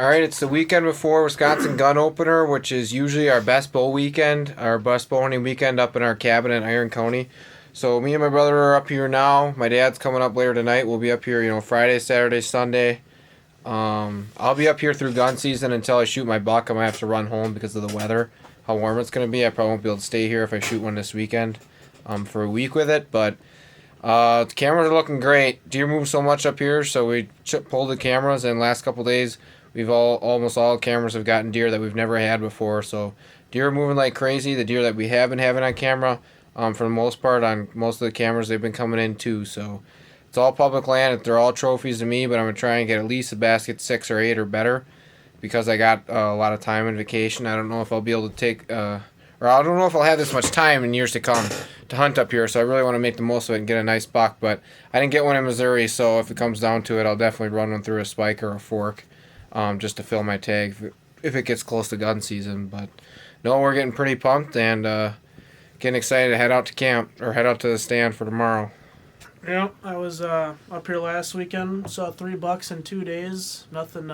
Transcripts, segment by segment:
All right, it's the weekend before Wisconsin Gun Opener, which is usually our best bow weekend, our best bow hunting weekend up in our cabin in Iron County. So me and my brother are up here now. My dad's coming up later tonight. We'll be up here, Friday, Saturday, Sunday. I'll be up here through gun season until I shoot my buck. I might have to run home because of the weather, how warm it's going to be. I probably won't be able to stay here if I shoot one this weekend for a week with it. But the cameras are looking great. Deer move so much up here, so we pulled the cameras. And last couple days, we've almost all cameras have gotten deer that we've never had before. So deer are moving like crazy. The deer that we have been having on camera, for the most part, on most of the cameras, they've been coming in too. So it's all public land. They're all trophies to me, but I'm gonna try and get at least a basket 6 or 8 or better, because I got a lot of time and vacation. I don't know if I'll be able to take, or I don't know if I'll have this much time in years to come to hunt up here. So I really want to make the most of it and get a nice buck. But I didn't get one in Missouri, so if it comes down to it, I'll definitely run one through a spike or a fork, just to fill my tag if it gets close to gun season. But no, we're getting pretty pumped and getting excited to head out to camp or head out to the stand for tomorrow. Yeah, I was up here last weekend. Saw 3 bucks in 2 days. Nothing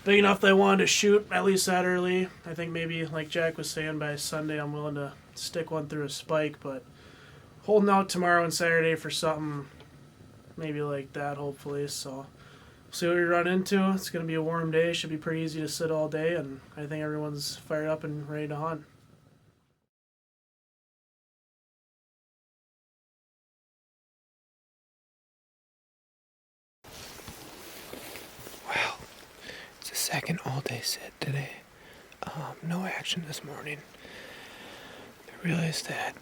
big enough that I wanted to shoot at least that early. I think maybe, like Jack was saying, by Sunday I'm willing to stick one through a spike, but holding out tomorrow and Saturday for something maybe like that, hopefully. So see what we run into. It's going to be a warm day. Should be pretty easy to sit all day, and I think everyone's fired up and ready to hunt. Well, it's the second all-day sit today. No action this morning. I realized that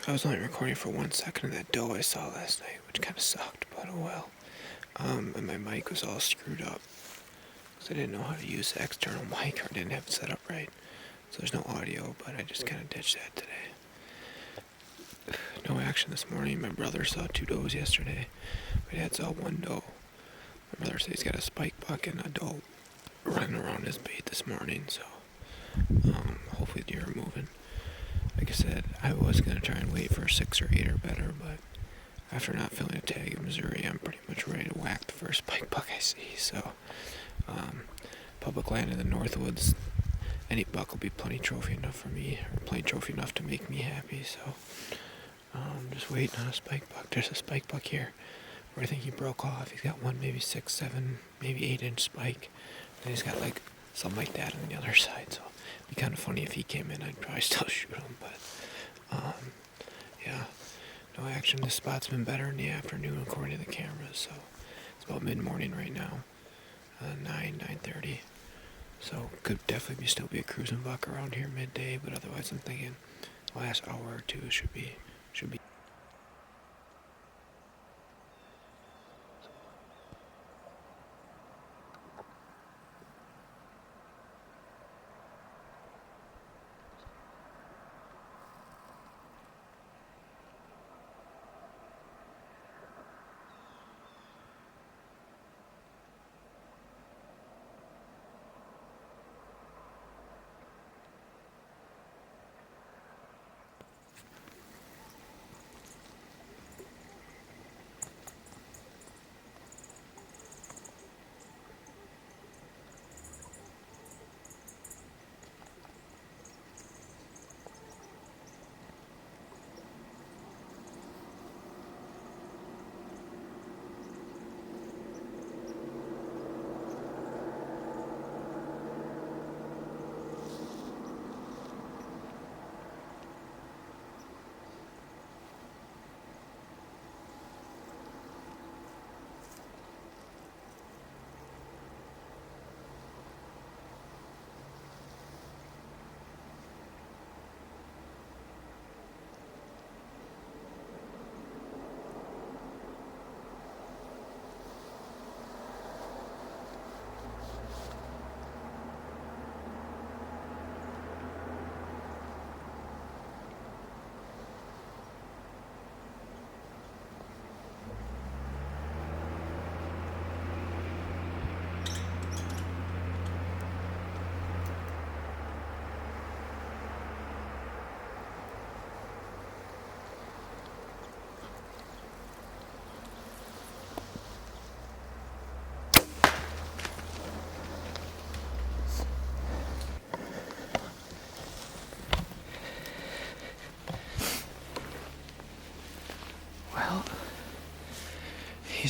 I was only recording for 1 second of that doe I saw last night, which kind of sucked, but oh well. And my mic was all screwed up because I didn't know how to use the external mic, or didn't have it set up right. So there's no audio, but I just kind of ditched that today. No action this morning. My brother saw 2 does yesterday. My dad saw 1 doe. My brother said he's got a spike buck and a doe running around his bait this morning, so hopefully the deer are moving. Like I said, I was going to try and wait for a 6 or 8 or better, but after not filling a tag in Missouri, I'm pretty much ready to whack the first spike buck I see. So public land in the Northwoods, any buck will be plenty trophy enough for me, or plenty trophy enough to make me happy. So just waiting on a spike buck. There's a spike buck here where I think he broke off. He's got one maybe 6, 7, maybe 8-inch spike. Then he's got like something like that on the other side. So it'd be kind of funny if he came in. I'd probably still shoot him, but yeah, no action. This spot's been better in the afternoon according to the cameras. So it's about mid-morning right now, 9:30. So could definitely still be a cruising buck around here midday, but otherwise I'm thinking the last hour or two should be.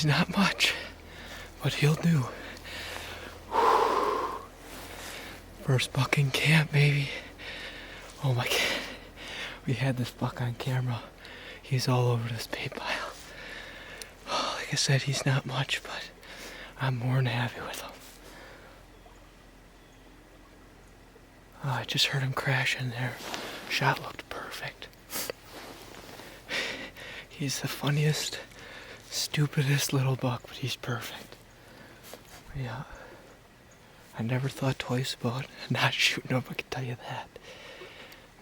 He's not much, but he'll do. First buck in camp, baby. Oh my God. We had this buck on camera. He's all over this bait pile. Oh, like I said, he's not much, but I'm more than happy with him. Oh, I just heard him crash in there. Shot looked perfect. He's the funniest, stupidest little buck, but he's perfect. Yeah. I never thought twice about not shooting him, I can tell you that.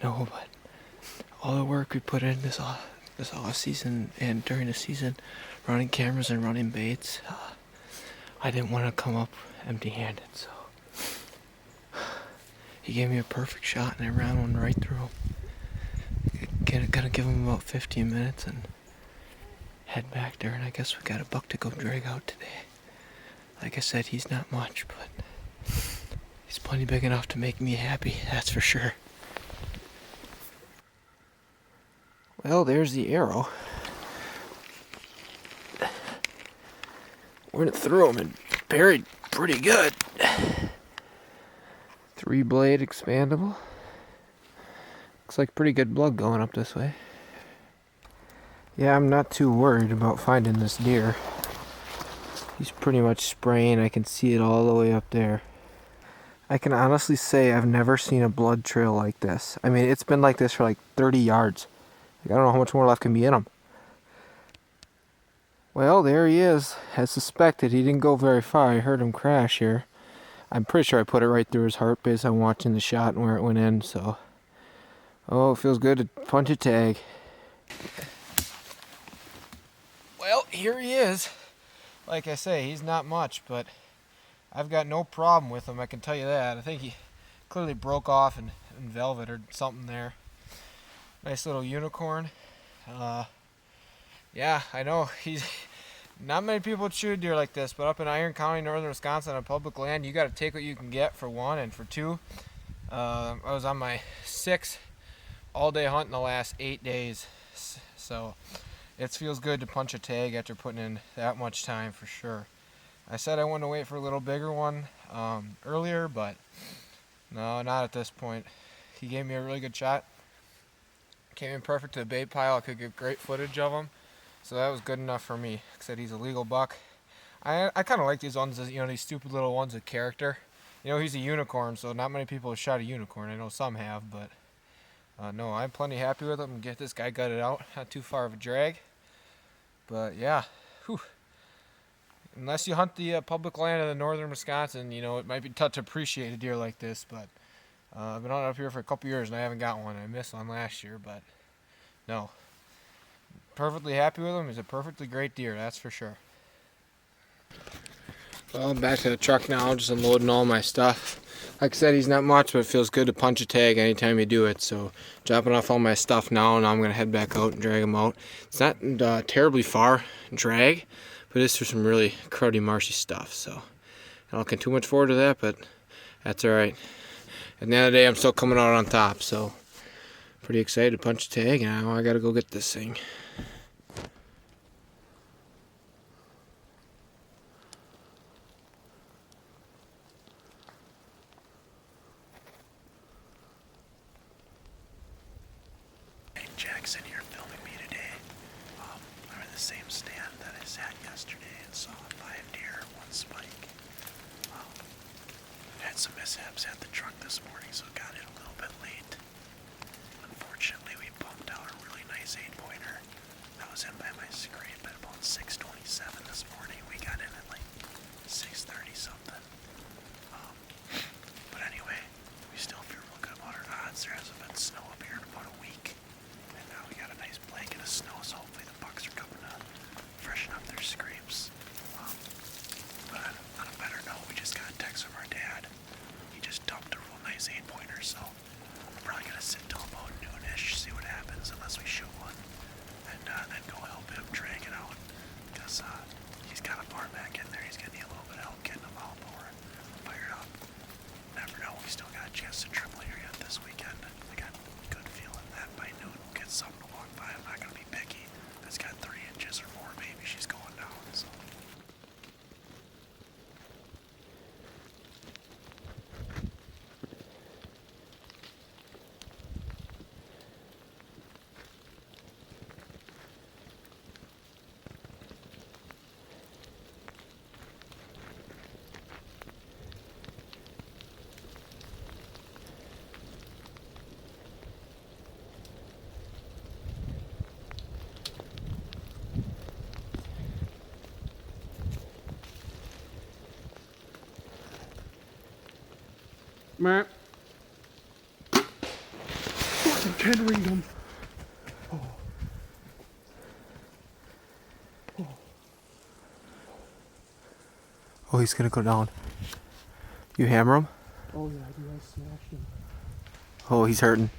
No, but all the work we put in this off season and during the season, running cameras and running baits, I didn't want to come up empty-handed, so he gave me a perfect shot and I ran one right through him. Gonna give him about 15 minutes and head back there, and I guess we got a buck to go drag out today. Like I said, he's not much, but he's plenty big enough to make me happy, that's for sure. Well, there's the arrow. Went it through him and buried pretty good. 3-blade expandable. Looks like pretty good blood going up this way. Yeah, I'm not too worried about finding this deer. He's pretty much spraying. I can see it all the way up there. I can honestly say I've never seen a blood trail like this. I mean, it's been like this for like 30 yards. Like, I don't know how much more left can be in him. Well, there he is. As suspected, he didn't go very far. I heard him crash here. I'm pretty sure I put it right through his heart based on watching the shot and where it went in, so. Oh, it feels good to punch a tag. Well, here he is. Like I say, he's not much, but I've got no problem with him, I can tell you that. I think he clearly broke off in velvet or something there. Nice little unicorn. Yeah, I know he's not many people would shoot a deer like this, but up in Iron County, northern Wisconsin, on public land, you got to take what you can get, for one, and for two, I was on my 6th all-day hunt in the last 8 days, so it feels good to punch a tag after putting in that much time, for sure. I said I wanted to wait for a little bigger one earlier, but no, not at this point. He gave me a really good shot. Came in perfect to the bait pile. I could get great footage of him. So that was good enough for me. Like I said, he's a legal buck. I kind of like these ones, these stupid little ones with character. He's a unicorn, so not many people have shot a unicorn. I know some have, but no, I'm plenty happy with him. Get this guy gutted out. Not too far of a drag. But yeah, whew. Unless you hunt the public land of the northern Wisconsin, it might be tough to appreciate a deer like this, but I've been hunting up here for a couple years and I haven't got one. I missed one last year, but no. Perfectly happy with him. He's a perfectly great deer, that's for sure. Well, back to the truck now, just unloading all my stuff. Like I said, he's not much, but it feels good to punch a tag anytime you do it. So, dropping off all my stuff now, and I'm going to head back out and drag him out. It's not terribly far drag, but it's through some really cruddy, marshy stuff. So, I don't looking too much forward to that, but that's alright. At the end of the day, I'm still coming out on top, so pretty excited to punch a tag, and now I got to go get this thing. Jackson here filming me today. I'm in the same stand that I sat yesterday and saw 5 deer, 1 spike. Had some mishaps at the truck this morning, so got in a little bit late. Unfortunately, we bumped out a really nice 8-pointer. I was in by my scrape at about 6:27 this morning. We got in at like 6:30 something. But anyway, we still feel real good about our odds. There hasn't been snow up here in about a week. And now we got a nice blanket of snow, so hopefully the bucks are coming to freshen up their scrapes. But on a better note, we just got a text from our dad. He just dumped a real nice 8-pointer, so we're probably going to sit till about noonish, see what happens, unless we shoot one. And then go help him drag it out. Because he's got a bar back in there. He's going to need a little bit of help getting the mouth over fired up. Never know, we still got a chance to triple here yet this weekend. I got a good feeling that by noon we'll get something to walk by. I'm not going to be picky. If it's got 3 inches or more, maybe she's going down. So Meh. Fucking Ken ringed him. Oh, he's gonna go down. You hammer him? Oh yeah, dude, I smashed him. Oh, he's hurting.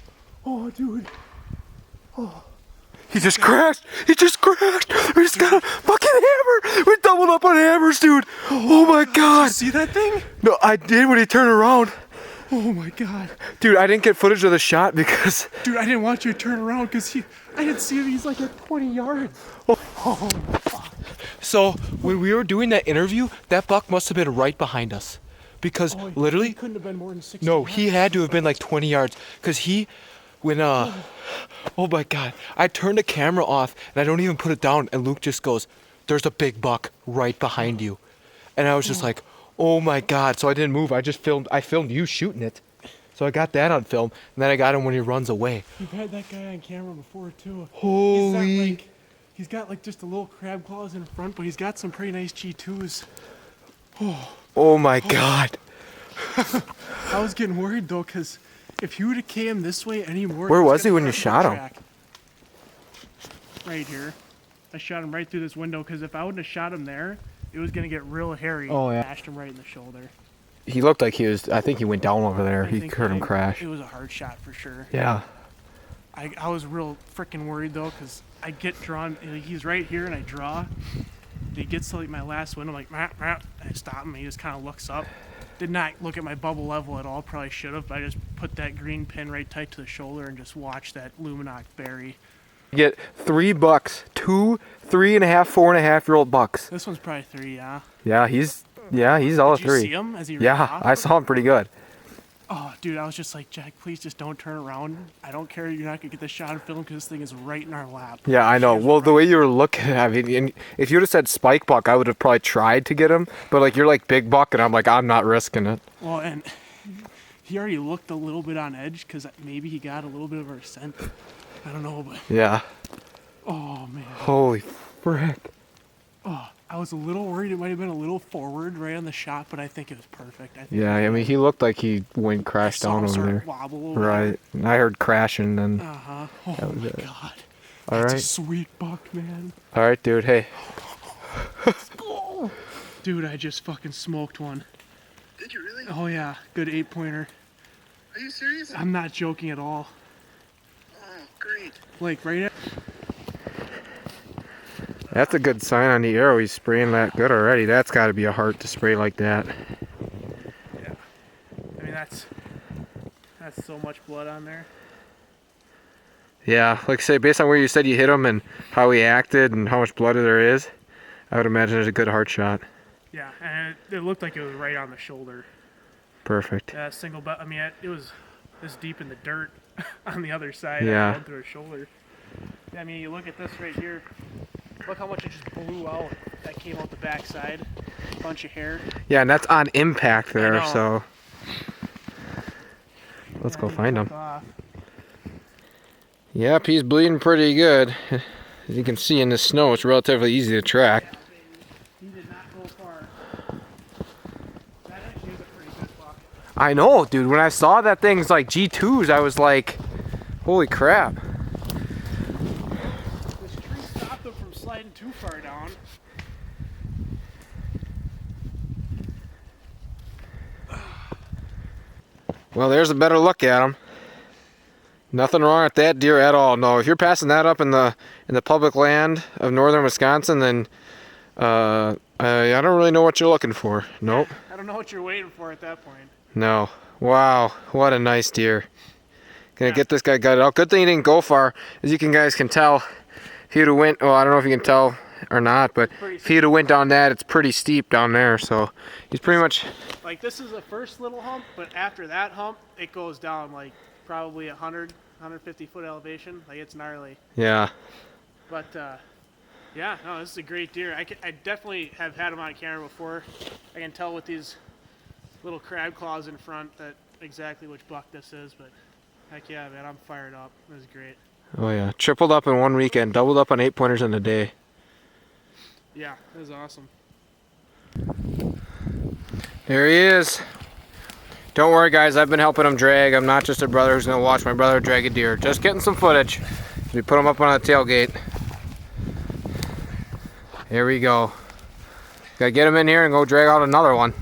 Oh, dude. He just crashed! He just crashed! We just got a fucking hammer! We doubled up on hammers, dude! Oh my god! See that thing? No, I did when he turned around. Oh my god. Dude, I didn't get footage of the shot because... Dude, I didn't want you to turn around because I didn't see him. He's like at 20 yards. So, when we were doing that interview, that buck must have been right behind us. Because He literally... couldn't have been more than 60 No, yards. he had to have been like 20 yards. Because when oh my god, I turned the camera off and I don't even put it down and Luke just goes, there's a big buck right behind you. And I was just like, oh my god. So I didn't move. I filmed you shooting it. So I got that on film and then I got him when he runs away. You've had that guy on camera before too. Holy. He's got like just a little crab claws in front, but he's got some pretty nice G2s. Oh my god. I was getting worried though, because if he would have came this way anymore. Where he was he gonna when you start shot the him? track. Right here. I shot him right through this window because if I wouldn't have shot him there, it was gonna get real hairy. Oh, yeah. Bashed him right in the shoulder. He looked like I think he went down over there. I He think heard him crash. It was a hard shot for sure. Yeah. I was real freaking worried though, because I get drawn. He's right here, and I draw. He gets to like my last window, I'm like, map, map. I stop him. And he just kind of looks up. Did not look at my bubble level at all. Probably should have, but I just put that green pin right tight to the shoulder and just watched that Luminoc bury. You get 3 bucks, 2, 3.5, 4.5-year-old bucks. This one's probably 3, yeah. Yeah, he's all Did you 3. see him as he ran Yeah, off? I saw him pretty good. Oh, dude, I was just like, Jack, please just don't turn around. I don't care. You're not gonna get this shot on film because this thing is right in our lap. Yeah, I know. Well, the way you were looking at me, and if you would have said spike buck, I would have probably tried to get him. But like you're like big buck, and I'm like I'm not risking it. Well, and he already looked a little bit on edge because maybe he got a little bit of our scent. I don't know, but Yeah. oh man, Holy frick. oh, I was a little worried it might have been a little forward right on the shot, but I think it was perfect. I think Yeah, I mean he looked like he went crashed saw down him over sort of there. wobble over Right. And I heard crashing then. there. Uh-huh. Oh That was my it. god. All That's a right. sweet buck, man. All right, dude. Hey. Dude, I just fucking smoked one. Did you really? Oh yeah, good 8-pointer. Are you serious? I'm not joking at all. Oh, great. Like right at That's a good sign on the arrow. He's spraying that good already. That's got to be a heart to spray like that. Yeah. I mean, that's so much blood on there. Yeah, like I say, based on where you said you hit him and how he acted and how much blood there is, I would imagine it's a good heart shot. Yeah, and it looked like it was right on the shoulder. Perfect. Single butt. I mean, it was this deep in the dirt on the other side. Yeah. Went through his shoulder. I mean, you look at this right here. Look how much it just blew out. That came out the backside. Bunch of hair. Yeah, and that's on impact there, know. so let's go find him. Took off. Yep, he's bleeding pretty good. As you can see in the snow, it's relatively easy to track. He did not go far. That actually is a pretty good buck. I know, dude. When I saw that thing's like G2s, I was like, holy crap. This tree stopped him from sliding too far down. Well, there's a better look at him. Nothing wrong with that deer at all. No, if you're passing that up in the public land of northern Wisconsin, then I don't really know what you're looking for. Nope. I don't know what you're waiting for at that point. No. Wow, what a nice deer. Gonna Yeah. get this guy gutted out. Good thing he didn't go far. As you guys can tell, if he'd have went, well, I don't know if you can tell or not, but Pretty if he'd have went down that, it's pretty steep down there. So he's pretty much, Like, this is the first little hump, but after that hump, it goes down like probably 150 foot elevation. Like, it's gnarly. yeah. But yeah, no, this is a great deer. I definitely have had him on camera before. I can tell with these little crab claws in front that exactly which buck this is. But heck yeah, man, I'm fired up. This is great. Oh yeah. Tripled up in one weekend, doubled up on 8-pointers in a day. Yeah, this is awesome. There he is. Don't worry, guys. I've been helping him drag. I'm not just a brother who's gonna watch my brother drag a deer. Just getting some footage. We put him up on the tailgate. Here we go. Gotta get him in here and go drag out another one.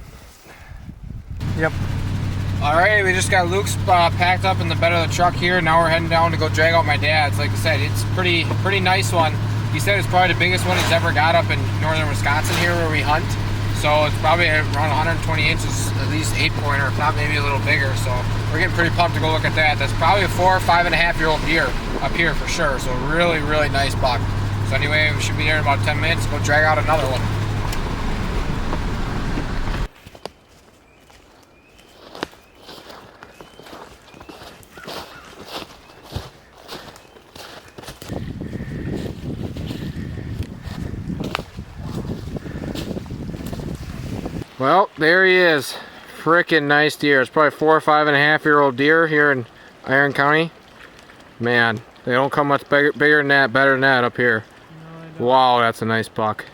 Yep. Alright, we just got Luke's packed up in the bed of the truck here. Now we're heading down to go drag out my dad's. Like I said, it's pretty nice one. He said it's probably the biggest one he's ever got up in northern Wisconsin here where we hunt. So it's probably around 120 inches, at least 8-pointer, if not maybe a little bigger. So we're getting pretty pumped to go look at that. That's probably a 4 or 5.5-year-old deer up here for sure. So really, really nice buck. So anyway, we should be there in about 10 minutes. Go drag out another one. Well, there he is. Frickin' nice deer. It's probably 4 or 5.5-year-old deer here in Iron County. Man, they don't come much bigger than that, better than that up here. No, Wow, that's a nice buck.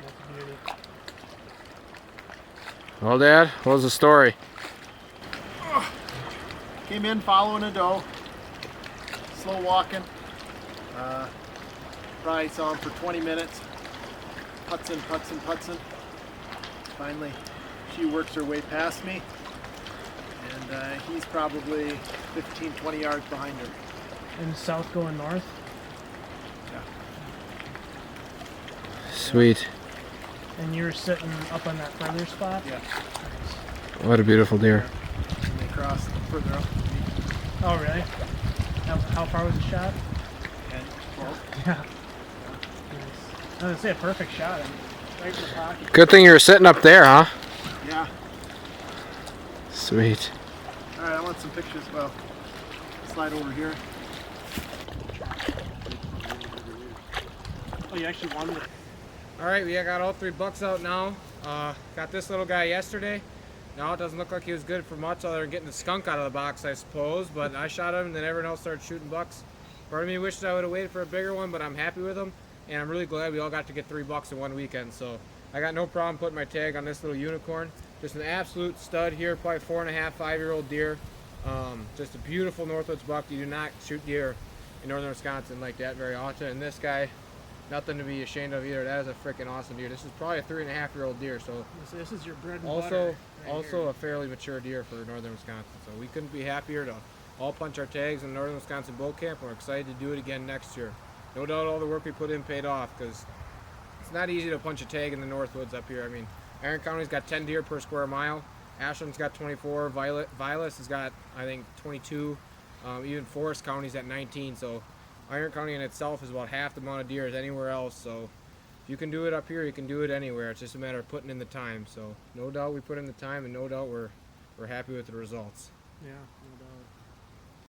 that's a beauty. Well, Dad, what was the story? Came in following a doe, slow walking. Probably saw him for 20 minutes. Putzing, putzing, putzing. Finally, she works her way past me, and he's probably 15, 20 yards behind her. And south going north. Sweet. And you were sitting up on that further spot. Yeah, What a beautiful deer. and they crossed further up. Oh really? How far was the shot? 10, 12. Yeah. Nice. I was gonna say a perfect shot. I mean, right in the pocket. Good thing you were sitting up there, huh? Yeah. Sweet. All right, I want some pictures. Well, slide over here. Oh, you actually won it. Alright, we got all 3 bucks out now. Got this little guy yesterday. Now it doesn't look like he was good for much other than getting the skunk out of the box, I suppose. But I shot him and then everyone else started shooting bucks. Part of me wished I would have waited for a bigger one, but I'm happy with him. And I'm really glad we all got to get 3 bucks in one weekend. So I got no problem putting my tag on this little unicorn. Just an absolute stud here, probably 4.5, 5-year-old deer. Just a beautiful Northwoods buck. You do not shoot deer in northern Wisconsin like that very often. And this guy, nothing to be ashamed of either. That is a freaking awesome deer. This is probably a 3.5-year-old deer. So This is your bread and also butter. right here. a fairly mature deer for northern Wisconsin. So we couldn't be happier to all punch our tags in northern Wisconsin bow camp. We're excited to do it again next year. No doubt all the work we put in paid off because it's not easy to punch a tag in the Northwoods up here. I mean, Iron County's got 10 deer per square mile. Ashland's got 24. Vilas has got, I think, 22. Even Forest County's at 19. So Iron County in itself is about half the amount of deer as anywhere else. So if you can do it up here, you can do it anywhere. It's just a matter of putting in the time. So no doubt we put in the time, and no doubt we're happy with the results. Yeah, no doubt.